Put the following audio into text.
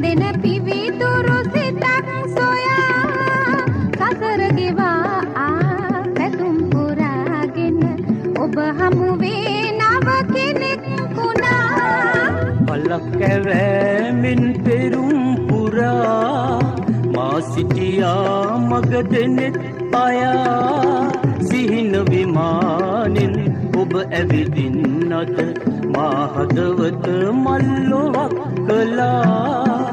බැඳෙන පිවිතුරු සිතක් සොයා සසර ගෙවා පැතුම් පුරාගෙන ඔබ හමුවේ නව කෙනෙක් වුණා. පලක් කැවෑමෙන් පෙරුම් පුරා මා සිටියා මග දෙනෙත් අයා සිහින විමානෙන් ඔබ ඇවිදින්නට මා හදවත මල්ලොවක් කළා.